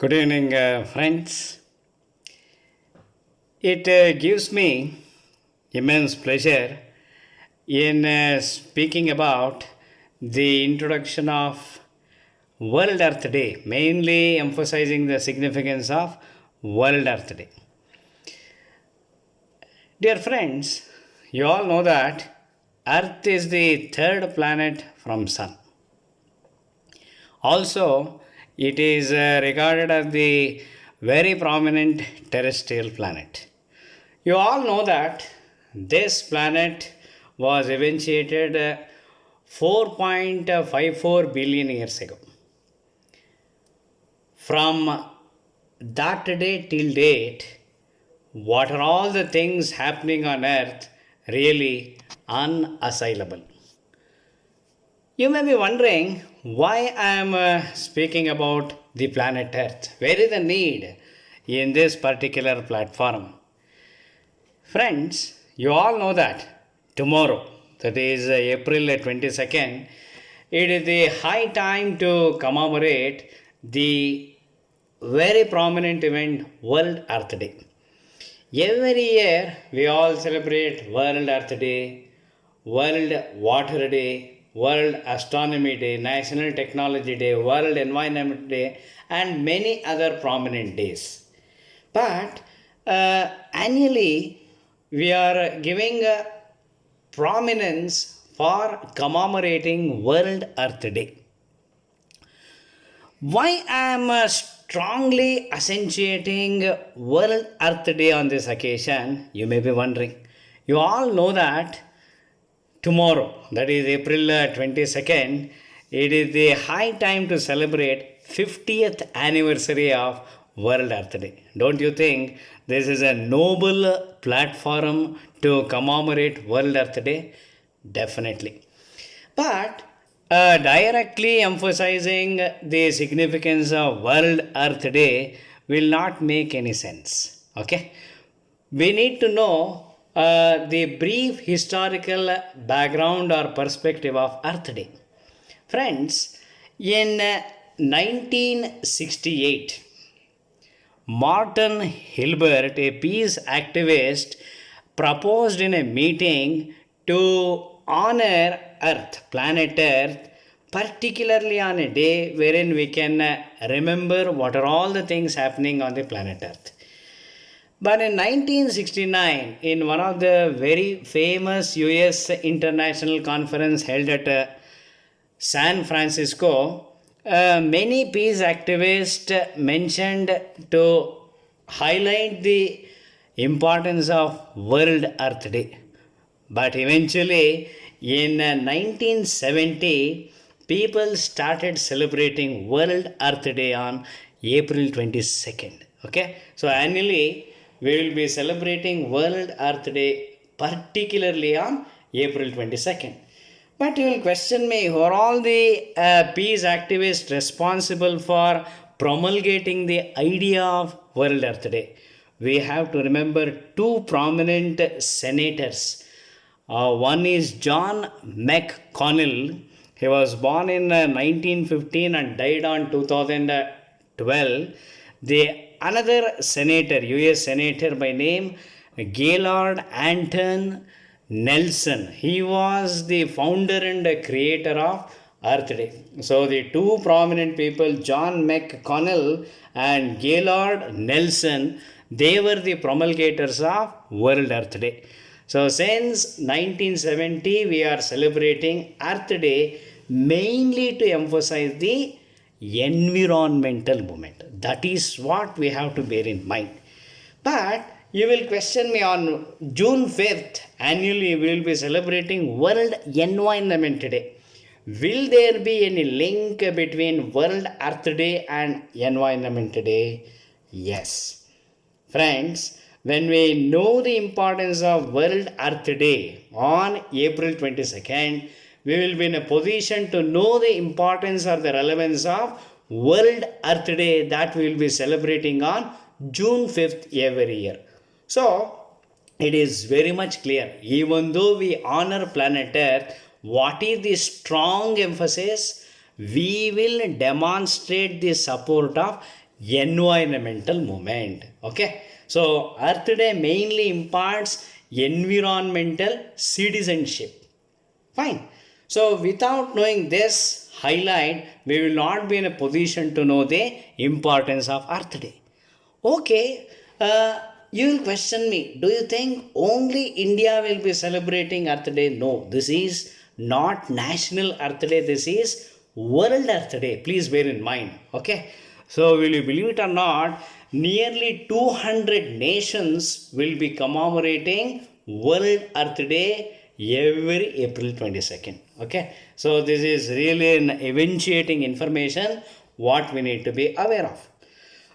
Good evening, friends. It gives me immense pleasure in speaking about the introduction of World Earth Day, mainly emphasizing the significance of World Earth Day. Dear friends, you all know that Earth is the third planet from Sun. Also, it is regarded as the very prominent terrestrial planet. You all know that this planet was eventuated 4.54 billion years ago. From that day till date, what are all the things happening on Earth really unassailable? You may be wondering why I am speaking about the planet Earth. Where is the need in this particular platform? Friends, you all know that tomorrow, that is April 22nd, it is the high time to commemorate the very prominent event World Earth Day. Every year we all celebrate World Earth Day, World Water Day, World Astronomy Day, National Technology Day, World Environment Day, and many other prominent days. But annually, we are giving prominence for commemorating World Earth Day. Why I am strongly accentuating World Earth Day on this occasion, you may be wondering. You all know that tomorrow, that is April 22nd, it is the high time to celebrate 50th anniversary of World Earth Day. Don't you think this is a noble platform to commemorate World Earth Day? Definitely. But directly emphasizing the significance of World Earth Day will not make any sense. Okay? We need to know the brief historical background or perspective of Earth Day. Friends, in 1968, Martin Hilbert, a peace activist, proposed in a meeting to honor Earth, planet Earth, particularly on a day wherein we can remember what are all the things happening on the planet Earth. But in 1969, in one of the very famous US international conference held at San Francisco, many peace activists mentioned to highlight the importance of World Earth Day. But eventually, in 1970, people started celebrating World Earth Day on April 22nd. Okay, so annually we will be celebrating World Earth Day, particularly on April 22nd. But you will question me, who are all the peace activists responsible for promulgating the idea of World Earth Day? We have to remember two prominent senators. One is John McConnell. He was born in 1915 and died on 2012. The another senator, US senator by name Gaylord Anton Nelson. He was the founder and creator of Earth Day. So the two prominent people, John McConnell and Gaylord Nelson, they were the promulgators of World Earth Day. So since 1970, we are celebrating Earth Day mainly to emphasize the environmental movement. That is what we have to bear in mind. But you will question me on June 5th, annually we will be celebrating World Environment Day. Will there be any link between World Earth Day and Environment Day? Yes. Friends, when we know the importance of World Earth Day on April 22nd, we will be in a position to know the importance or the relevance of World Earth Day that we will be celebrating on June 5th every year. So, it is very much clear, even though we honor planet Earth, what is the strong emphasis? We will demonstrate the support of environmental movement. Okay, so Earth Day mainly imparts environmental citizenship. Fine. So without knowing this highlight, we will not be in a position to know the importance of Earth Day. Okay, you will question me. Do you think only India will be celebrating Earth Day? No, this is not National Earth Day. This is World Earth Day. Please bear in mind. Okay, so will you believe it or not? Nearly 200 nations will be commemorating World Earth Day every April 22nd. Okay, so this is really an eventuating information what we need to be aware of.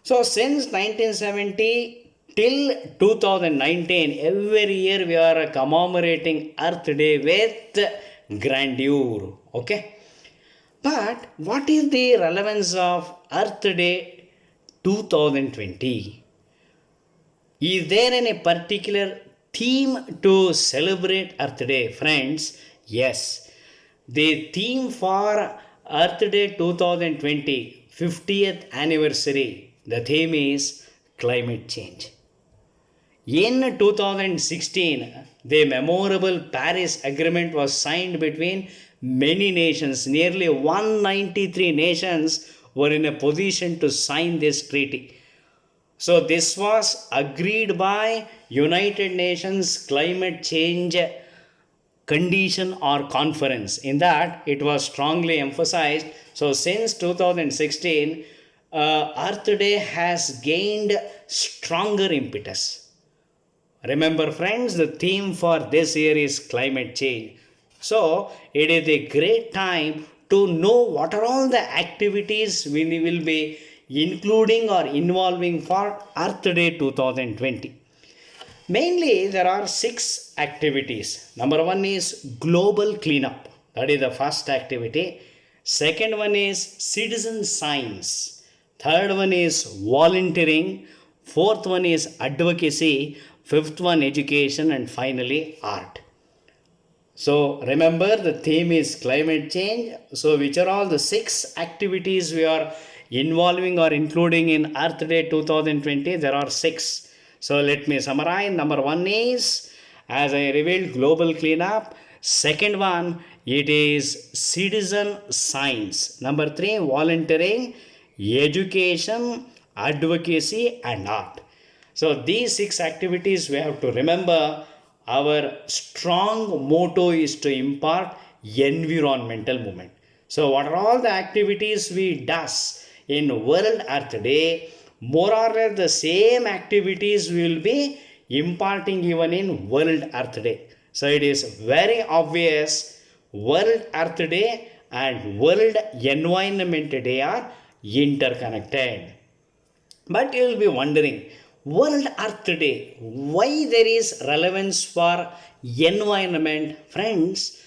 So since 1970 till 2019, every year we are commemorating Earth Day with grandeur. Okay, but what is the relevance of Earth Day 2020? Is there any particular theme to celebrate Earth Day, friends? Yes. The theme for Earth Day 2020, 50th anniversary, the theme is climate change. In 2016, the memorable Paris Agreement was signed between many nations. Nearly 193 nations were in a position to sign this treaty. So this was agreed by United Nations Climate Change Condition or Conference. In that, it was strongly emphasized. So since 2016, Earth Day has gained stronger impetus. Remember, friends, the theme for this year is climate change. So, it is a great time to know what are all the activities we will be including or involving for Earth Day 2020. Mainly, there are 6 activities. Number one is global cleanup. That is the first activity. Second one is citizen science. Third one is volunteering. Fourth one is advocacy. Fifth one, education. And finally, art. So remember, the theme is climate change. So which are all the 6 activities we are involving or including in Earth Day 2020? There are 6. So let me summarize. Number one is, as I revealed, global cleanup. Second one, it is citizen science. Number 3, volunteering, education, advocacy, and art. So these 6 activities we have to remember. Our strong motto is to impart environmental movement. So what are all the activities we does in World Earth Day? More or less the same activities we will be imparting even in World Earth Day. So it is very obvious World Earth Day and World Environment Day are interconnected. But you will be wondering, World Earth Day, why there is relevance for environment? Friends,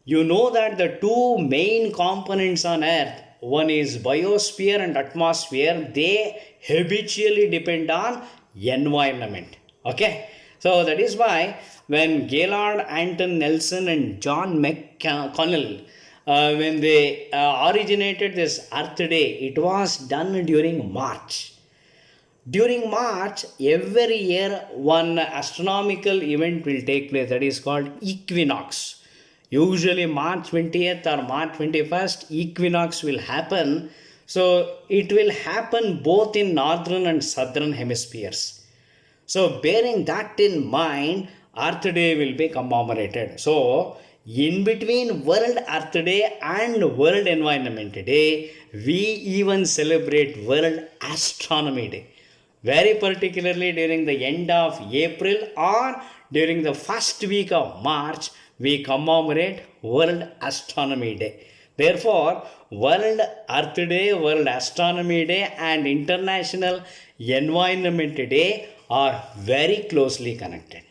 you know that the 2 main components on Earth, one is biosphere and atmosphere, they habitually depend on environment. Okay, so that is why when Gaylord Anton Nelson and John McConnell, when they originated this Earth Day, it was done during March. During March, every year one astronomical event will take place, that is called equinox. Usually March 20th or March 21st, equinox will happen. So it will happen both in northern and southern hemispheres. So bearing that in mind, Earth Day will be commemorated. So in between World Earth Day and World Environment Day, we even celebrate World Astronomy Day. Very particularly during the end of April or during the first week of March, we commemorate World Astronomy Day. Therefore, World Earth Day, World Astronomy Day, and International Environment Day are very closely connected.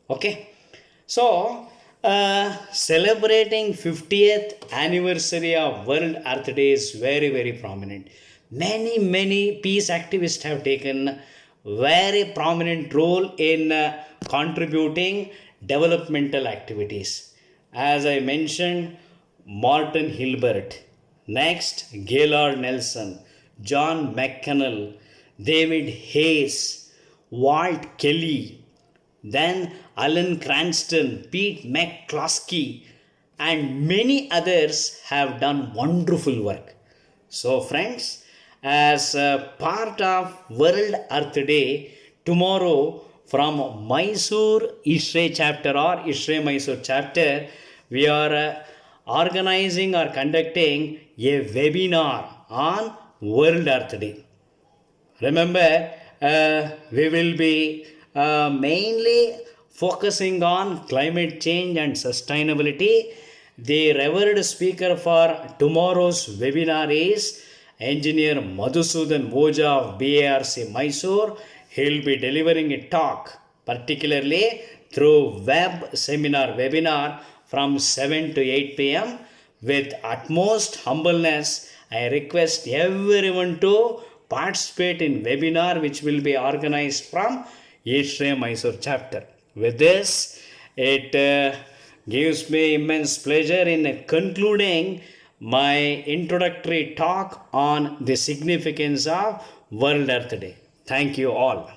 Okay, so celebrating 50th anniversary of World Earth Day is very prominent. Many peace activists have taken very prominent role in contributing developmental activities. As I mentioned, Martin Hilbert, next Gaylord Nelson, John McConnell, David Hayes, Walt Kelly, then Alan Cranston, Pete McCloskey, and many others have done wonderful work. So, friends, as a part of World Earth Day, tomorrow from Mysore Ishre chapter or Ishre Mysore chapter, we are organizing or conducting a webinar on World Earth Day. Remember, we will be mainly focusing on climate change and sustainability. The revered speaker for tomorrow's webinar is Engineer Madhusudan Voja of BARC Mysore. He'll be delivering a talk, particularly through web seminar webinar from 7 to 8 pm. With utmost humbleness, I request everyone to participate in webinar which will be organized from Ishre Mysore chapter. With this, it gives me immense pleasure in concluding my introductory talk on the significance of World Earth Day. Thank you all.